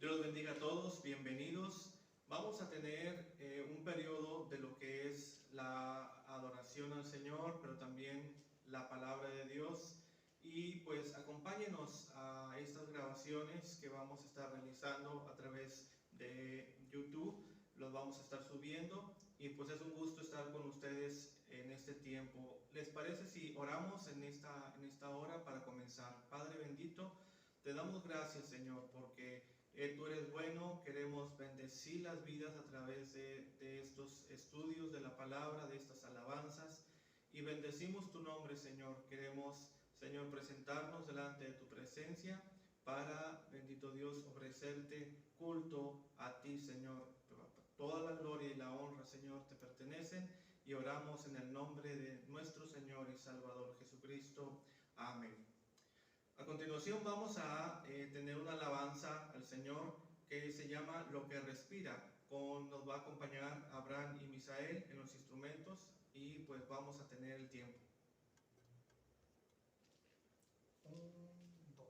Dios los bendiga a todos, bienvenidos. Vamos a tener un periodo de lo que es la adoración al Señor, pero también la palabra de Dios. Y pues acompáñenos a estas grabaciones que vamos a estar realizando a través de YouTube. Los vamos a estar subiendo y pues es un gusto estar con ustedes en este tiempo. ¿Les parece si oramos en esta hora para comenzar? Padre bendito, te damos gracias, Señor, porque tú eres bueno. Queremos bendecir las vidas a través de estos estudios de la palabra, de estas alabanzas, y bendecimos tu nombre, Señor. Queremos, Señor, presentarnos delante de tu presencia para, bendito Dios, ofrecerte culto a ti, Señor. Toda la gloria y la honra, Señor, te pertenecen, y oramos en el nombre de nuestro Señor y Salvador Jesucristo. Amén. A continuación vamos a tener una alabanza al Señor que se llama Lo que respira. Nos va a acompañar Abraham y Misael en los instrumentos, y pues vamos a tener el tiempo. 1, 2.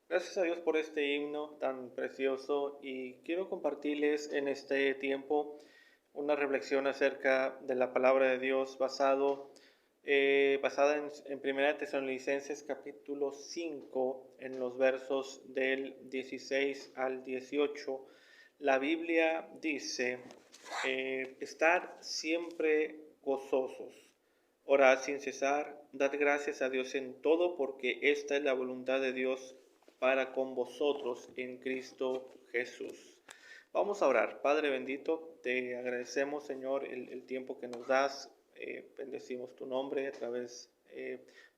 Gracias a Dios por este himno tan precioso, y quiero compartirles en este tiempo una reflexión acerca de la palabra de Dios basada en 1 Tesalonicenses capítulo 5, en los versos del 16 al 18. La Biblia dice: estar siempre gozosos, orad sin cesar, dad gracias a Dios en todo, porque esta es la voluntad de Dios para con vosotros en Cristo Jesús. Vamos a orar. Padre bendito, te agradecemos, Señor, el tiempo que nos das. Bendecimos tu nombre a través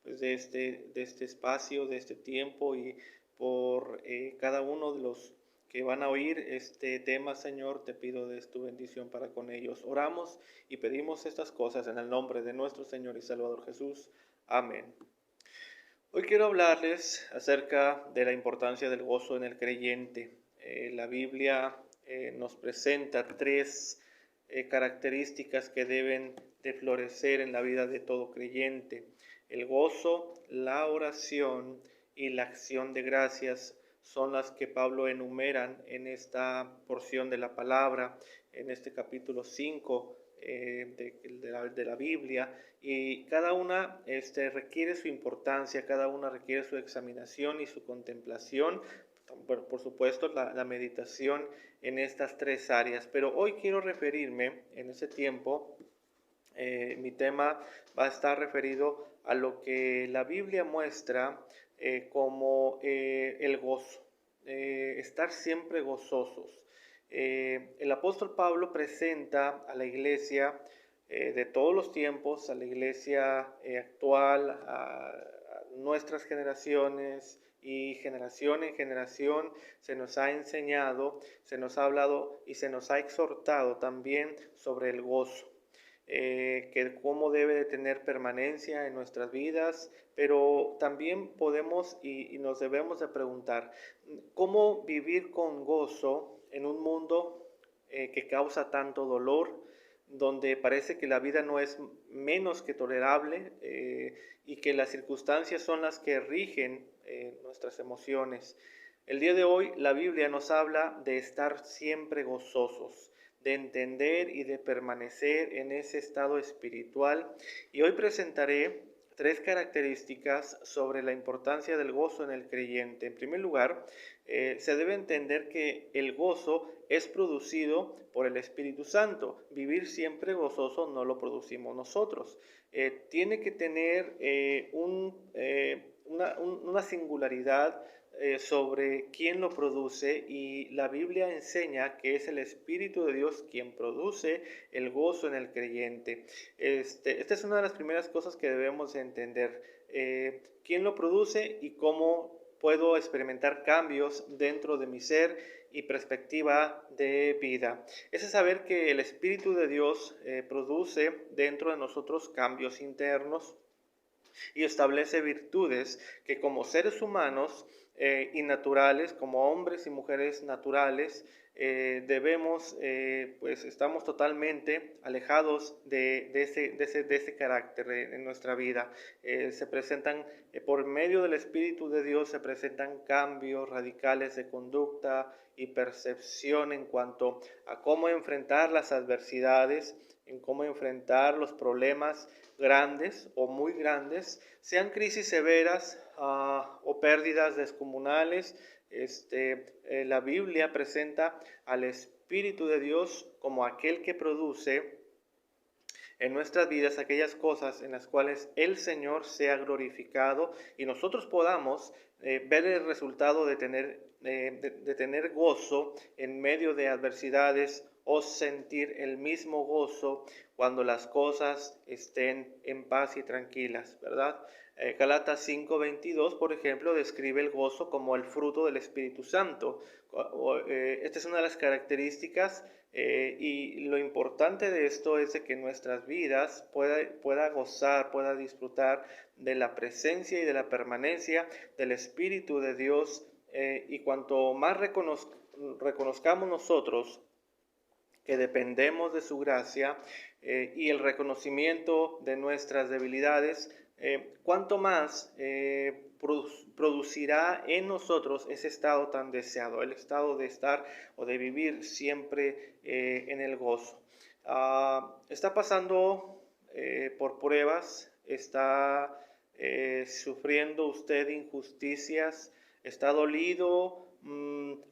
pues de este espacio, de este tiempo y por cada uno de los que van a oír este tema, Señor, te pido de tu bendición para con ellos. Oramos y pedimos estas cosas en el nombre de nuestro Señor y Salvador Jesús. Amén. Hoy quiero hablarles acerca de la importancia del gozo en el creyente. La Biblia nos presenta tres características que deben de florecer en la vida de todo creyente: el gozo, la oración y la acción de gracias. Son las que Pablo enumera en esta porción de la palabra, en este capítulo 5 de la Biblia, y cada una requiere su importancia, cada una requiere su examinación y su contemplación, por supuesto la meditación en estas tres áreas. Pero hoy quiero referirme en ese tiempo, mi tema va a estar referido a lo que la Biblia muestra como el gozo, estar siempre gozosos. El apóstol Pablo presenta a la iglesia de todos los tiempos, a la iglesia actual, a nuestras generaciones, y generación en generación se nos ha enseñado, se nos ha hablado y se nos ha exhortado también sobre el gozo. Que cómo debe de tener permanencia en nuestras vidas, pero también podemos y nos debemos de preguntar, ¿cómo vivir con gozo en un mundo que causa tanto dolor, donde parece que la vida no es menos que tolerable y que las circunstancias son las que rigen nuestras emociones? El día de hoy la Biblia nos habla de estar siempre gozosos, de entender y de permanecer en ese estado espiritual. Y hoy presentaré tres características sobre la importancia del gozo en el creyente. En primer lugar, se debe entender que el gozo es producido por el Espíritu Santo. Vivir siempre gozoso no lo producimos nosotros. Tiene que tener una singularidad sobre quién lo produce, y la Biblia enseña que es el Espíritu de Dios quien produce el gozo en el creyente. Esta es una de las primeras cosas que debemos entender. ¿Quién lo produce y cómo puedo experimentar cambios dentro de mi ser y perspectiva de vida? Es saber que el Espíritu de Dios produce dentro de nosotros cambios internos y establece virtudes que como seres humanos y naturales, como hombres y mujeres naturales, pues estamos totalmente alejados de ese carácter en nuestra vida. Se presentan, por medio del Espíritu de Dios, se presentan cambios radicales de conducta y percepción en cuanto a cómo enfrentar las adversidades, en cómo enfrentar los problemas grandes o muy grandes, sean crisis severas o pérdidas descomunales. La Biblia presenta al Espíritu de Dios como aquel que produce en nuestras vidas aquellas cosas en las cuales el Señor sea glorificado y nosotros podamos ver el resultado de tener gozo en medio de adversidades, o sentir el mismo gozo cuando las cosas estén en paz y tranquilas, ¿verdad? Gálatas 5:22, por ejemplo, describe el gozo como el fruto del Espíritu Santo. Esta es una de las características y lo importante de esto es de que nuestras vidas pueda gozar, pueda disfrutar de la presencia y de la permanencia del Espíritu de Dios, y cuanto más reconozcamos nosotros que dependemos de su gracia y el reconocimiento de nuestras debilidades, cuanto más producirá en nosotros ese estado tan deseado, el estado de estar o de vivir siempre en el gozo. Está pasando por pruebas, está sufriendo usted injusticias, está dolido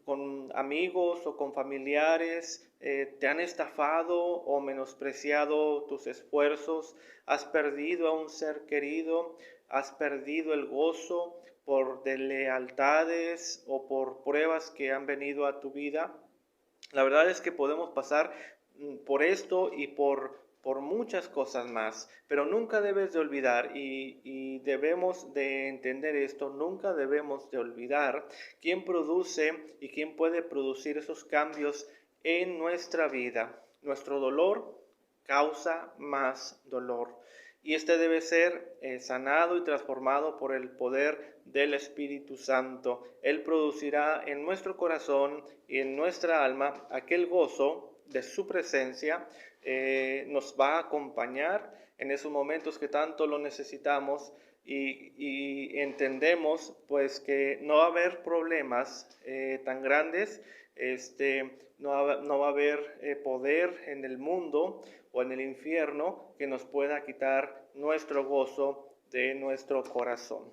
con amigos o con familiares, te han estafado o menospreciado tus esfuerzos, has perdido a un ser querido, has perdido el gozo por deslealtades o por pruebas que han venido a tu vida. La verdad es que podemos pasar por esto y por muchas cosas más, pero nunca debes de olvidar y debemos de entender esto, nunca debemos de olvidar quién produce y quién puede producir esos cambios en nuestra vida. Nuestro dolor causa más dolor y este debe ser sanado y transformado por el poder del Espíritu Santo. Él producirá en nuestro corazón y en nuestra alma aquel gozo de su presencia, nos va a acompañar en esos momentos que tanto lo necesitamos y entendemos pues que no va a haber problemas tan grandes, no va a haber poder en el mundo o en el infierno que nos pueda quitar nuestro gozo de nuestro corazón.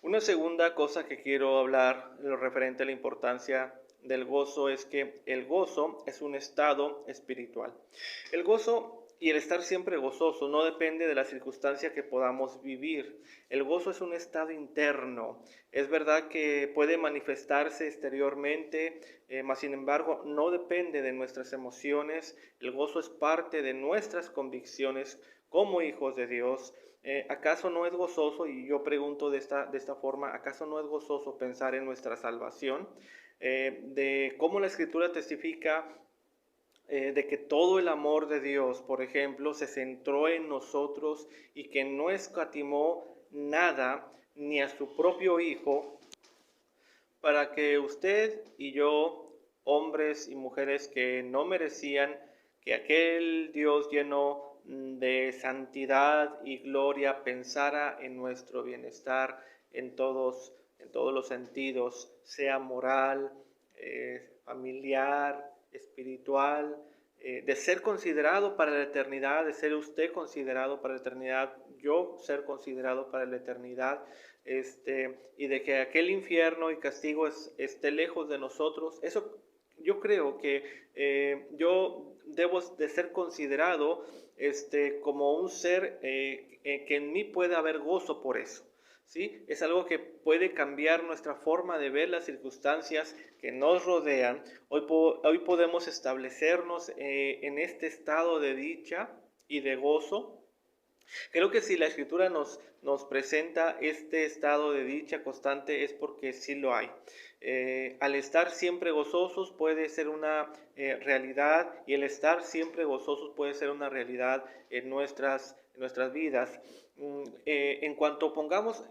Una segunda cosa que quiero hablar, lo referente a la importancia del gozo, es que el gozo es un estado espiritual. El gozo y el estar siempre gozoso no depende de la circunstancia que podamos vivir. El gozo es un estado interno. Es verdad que puede manifestarse exteriormente, mas sin embargo no depende de nuestras emociones. El gozo es parte de nuestras convicciones como hijos de Dios. ¿Acaso no es gozoso, y yo pregunto de esta forma, acaso no es gozoso pensar en nuestra salvación? De cómo la Escritura testifica de que todo el amor de Dios, por ejemplo, se centró en nosotros y que no escatimó nada ni a su propio Hijo para que usted y yo, hombres y mujeres que no merecían, que aquel Dios lleno de santidad y gloria pensara en nuestro bienestar en todos los sentidos, sea moral, familiar, espiritual, de ser considerado para la eternidad, de ser usted considerado para la eternidad, yo ser considerado para la eternidad, y de que aquel infierno y castigo esté lejos de nosotros. Eso yo creo que yo debo de ser considerado como un ser que en mí puede haber gozo por eso. ¿Sí? Es algo que puede cambiar nuestra forma de ver las circunstancias que nos rodean. Hoy podemos establecernos en este estado de dicha y de gozo. Creo que si la Escritura nos presenta este estado de dicha constante es porque sí lo hay. Al estar siempre gozosos puede ser una realidad, y el estar siempre gozosos puede ser una realidad en nuestras vidas. En cuanto pongamos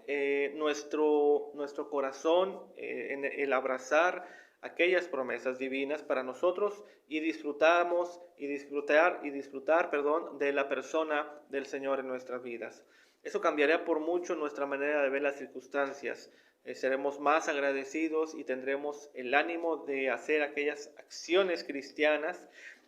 nuestro corazón en el abrazar aquellas promesas divinas para nosotros y disfrutar de la persona del Señor en nuestras vidas. Eso cambiará por mucho nuestra manera de ver las circunstancias. Seremos más agradecidos y tendremos el ánimo de hacer aquellas acciones cristianas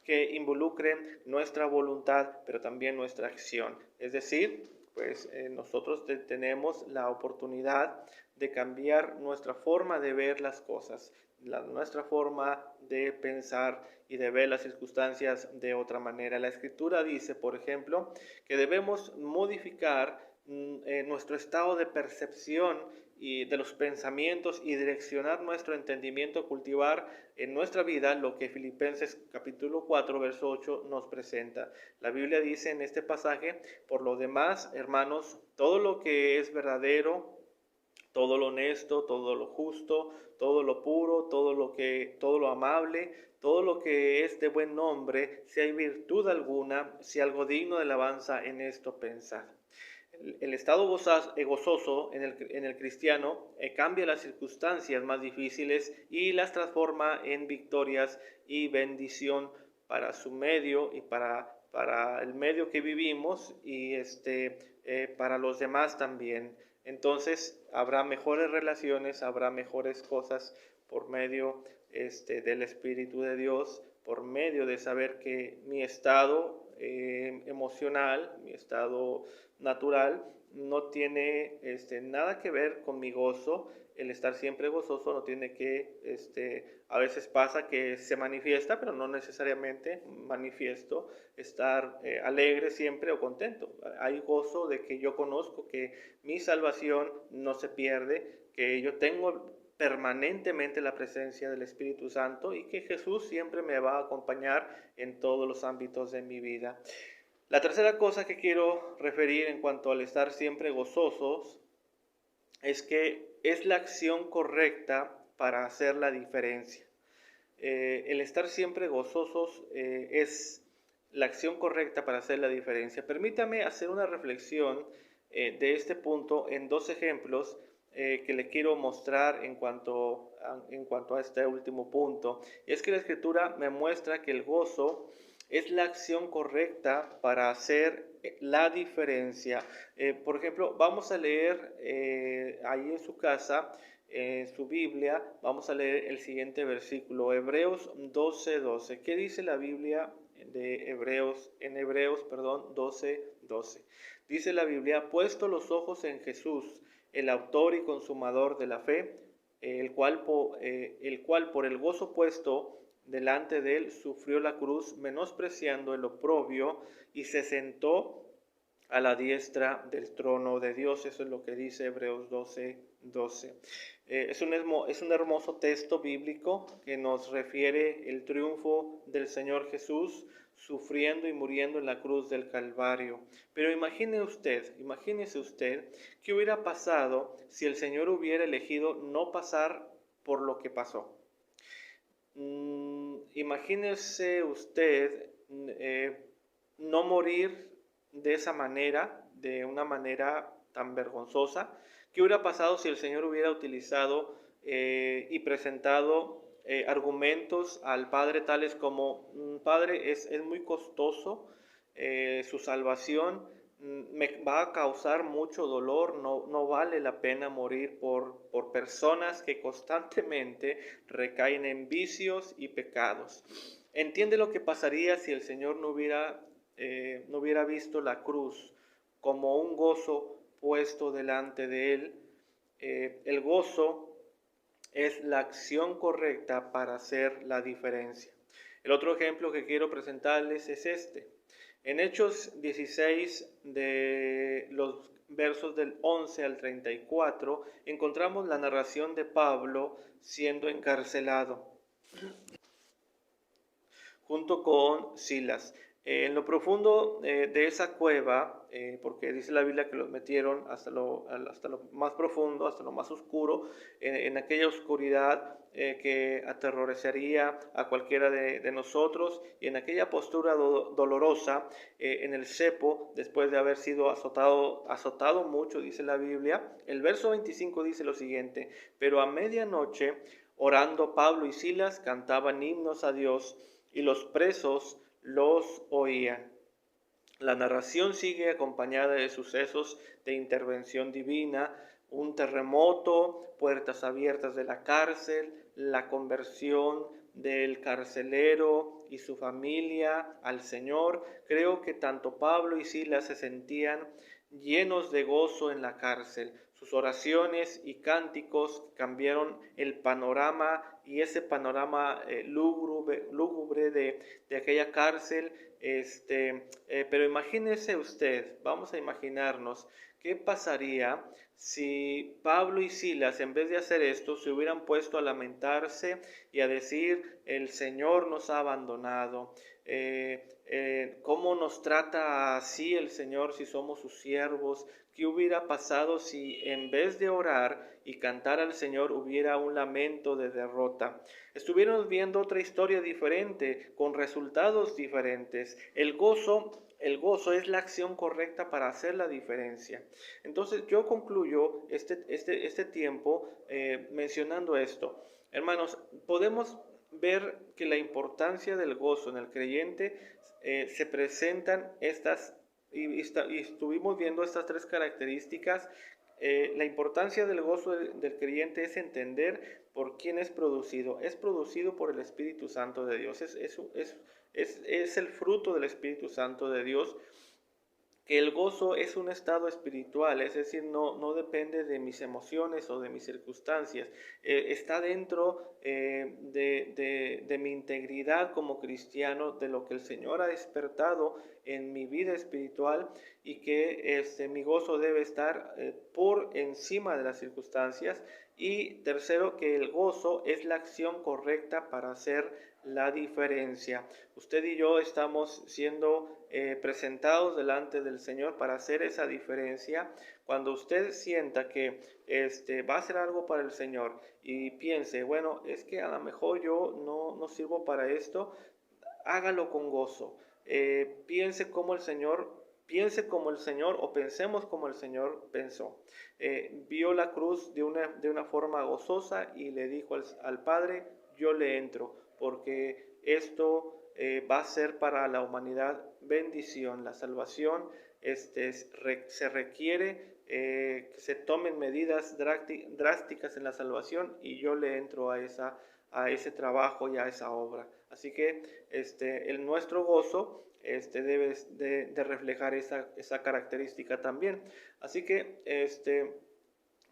que involucren nuestra voluntad, pero también nuestra acción. Es decir, pues nosotros tenemos la oportunidad de cambiar nuestra forma de ver las cosas, nuestra forma de pensar y de ver las circunstancias de otra manera. La Escritura dice, por ejemplo, que debemos modificar nuestro estado de percepción y de los pensamientos y direccionar nuestro entendimiento, cultivar en nuestra vida lo que Filipenses capítulo 4, verso 8 nos presenta. La Biblia dice en este pasaje: por lo demás, hermanos, todo lo que es verdadero, todo lo honesto, todo lo justo, todo lo puro, todo lo amable, todo lo que es de buen nombre, si hay virtud alguna, si algo digno de alabanza, en esto pensad. El estado gozoso en el cristiano cambia las circunstancias más difíciles y las transforma en victorias y bendición para su medio y para el medio que vivimos, y para los demás también. Entonces habrá mejores relaciones, habrá mejores cosas por medio del Espíritu de Dios, por medio de saber que mi estado emocional, mi estado natural, no tiene nada que ver con mi gozo. El estar siempre gozoso no tiene que, a veces pasa que se manifiesta, pero no necesariamente manifiesto estar alegre siempre o contento. Hay gozo de que yo conozco que mi salvación no se pierde, que yo tengo permanentemente la presencia del Espíritu Santo y que Jesús siempre me va a acompañar en todos los ámbitos de mi vida. La tercera cosa que quiero referir en cuanto al estar siempre gozosos es que es la acción correcta para hacer la diferencia. El estar siempre gozosos es la acción correcta para hacer la diferencia. Permítame hacer una reflexión de este punto en dos ejemplos que le quiero mostrar en cuanto a este último punto. Y es que la Escritura me muestra que el gozo es la acción correcta para hacer la diferencia. Por ejemplo, vamos a leer ahí en su casa, en su Biblia, vamos a leer el siguiente versículo, Hebreos 12:12. ¿Qué dice la Biblia de Hebreos, en Hebreos 12:12? Dice la Biblia: puesto los ojos en Jesús, el autor y consumador de la fe, el cual por el gozo puesto delante de él sufrió la cruz, menospreciando el oprobio, y se sentó a la diestra del trono de Dios. Eso es lo que dice Hebreos 12:12. Es un hermoso texto bíblico que nos refiere el triunfo del Señor Jesús sufriendo y muriendo en la cruz del Calvario. Pero imagínese usted qué hubiera pasado si el Señor hubiera elegido no pasar por lo que pasó. Imagínese usted no morir de esa manera, de una manera tan vergonzosa. ¿Qué hubiera pasado si el Señor hubiera utilizado y presentado argumentos al Padre tales como: Padre, es muy costoso su salvación, me va a causar mucho dolor, no vale la pena morir por personas que constantemente recaen en vicios y pecados? ¿Entiende lo que pasaría si el Señor no hubiera visto la cruz como un gozo puesto delante de él? El gozo es la acción correcta para hacer la diferencia. El otro ejemplo que quiero presentarles es este. En Hechos 16, de los versos del 11 al 34, encontramos la narración de Pablo siendo encarcelado junto con Silas. En lo profundo de esa cueva, porque dice la Biblia que los metieron hasta lo más profundo, hasta lo más oscuro, en aquella oscuridad que aterrorizaría a cualquiera de nosotros, y en aquella postura dolorosa, en el cepo, después de haber sido azotado mucho, dice la Biblia. El verso 25 dice lo siguiente: pero a medianoche, orando, Pablo y Silas cantaban himnos a Dios, y los presos los oían. La narración sigue acompañada de sucesos de intervención divina: un terremoto, puertas abiertas de la cárcel, la conversión del carcelero y su familia al Señor. Creo que tanto Pablo y Silas se sentían llenos de gozo en la cárcel. Sus oraciones y cánticos cambiaron el panorama, y ese panorama lúgubre de aquella cárcel. Pero imagínese usted, vamos a imaginarnos, ¿qué pasaría si Pablo y Silas, en vez de hacer esto, se hubieran puesto a lamentarse y a decir: el Señor nos ha abandonado? ¿Cómo nos trata así el Señor si somos sus siervos? ¿Qué hubiera pasado si en vez de orar y cantar al Señor hubiera un lamento de derrota? Estuviéramos viendo otra historia diferente, con resultados diferentes. El gozo es la acción correcta para hacer la diferencia. Entonces yo concluyo este tiempo mencionando esto. Hermanos, podemos ver que la importancia del gozo en el creyente se presentan y estuvimos viendo estas tres características. La importancia del gozo del creyente es entender por quién es producido. Es producido por el Espíritu Santo de Dios. Es el fruto del Espíritu Santo de Dios. que el gozo es un estado espiritual, es decir, no depende de mis emociones o de mis circunstancias, está dentro de mi integridad como cristiano, de lo que el Señor ha despertado en mi vida espiritual, y que mi gozo debe estar por encima de las circunstancias. Y tercero, que el gozo es la acción correcta para hacer la diferencia. Usted y yo estamos siendo presentados delante del Señor para hacer esa diferencia. Cuando usted sienta que va a hacer algo para el Señor y piense, bueno, es que a lo mejor yo no sirvo para esto, hágalo con gozo. Piense como el Señor o pensemos como el Señor pensó. Vio la cruz de una forma gozosa y le dijo al Padre, yo le entro, porque esto va a ser para la humanidad bendición. La salvación se requiere que se tomen medidas drásticas en la salvación, y yo le entro a ese trabajo y a esa obra. Así que nuestro gozo debe de reflejar esa característica también. Así que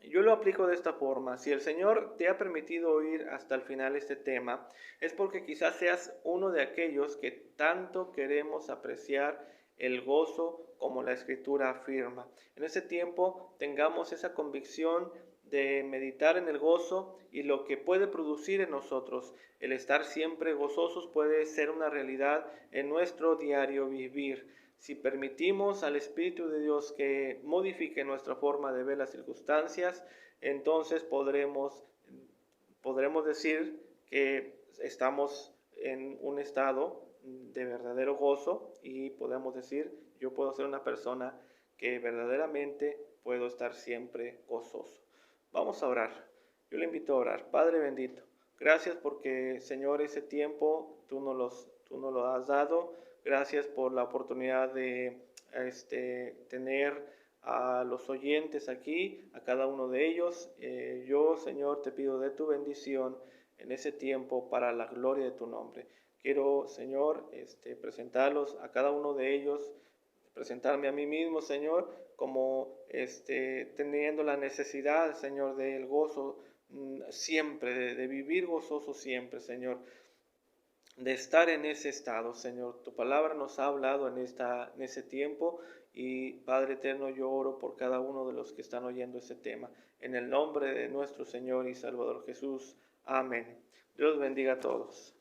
yo lo aplico de esta forma. Si el Señor te ha permitido oír hasta el final este tema, es porque quizás seas uno de aquellos que tanto queremos apreciar el gozo como la Escritura afirma. En ese tiempo tengamos esa convicción de meditar en el gozo y lo que puede producir en nosotros. El estar siempre gozosos puede ser una realidad en nuestro diario vivir. Si permitimos al Espíritu de Dios que modifique nuestra forma de ver las circunstancias, entonces podremos decir que estamos en un estado de verdadero gozo, y podemos decir, yo puedo ser una persona que verdaderamente puedo estar siempre gozoso. Vamos a orar. Yo le invito a orar. Padre bendito, gracias porque, Señor, ese tiempo tú nos lo has dado. Gracias por la oportunidad de tener a los oyentes aquí, a cada uno de ellos. Yo, Señor, te pido de tu bendición en ese tiempo para la gloria de tu nombre. Quiero, Señor, presentarlos a cada uno de ellos, presentarme a mí mismo, Señor, como teniendo la necesidad, Señor, del gozo siempre, de vivir gozoso siempre, Señor, de estar en ese estado, Señor. Tu palabra nos ha hablado en ese tiempo, y Padre eterno, yo oro por cada uno de los que están oyendo ese tema. En el nombre de nuestro Señor y Salvador Jesús. Amén. Dios bendiga a todos.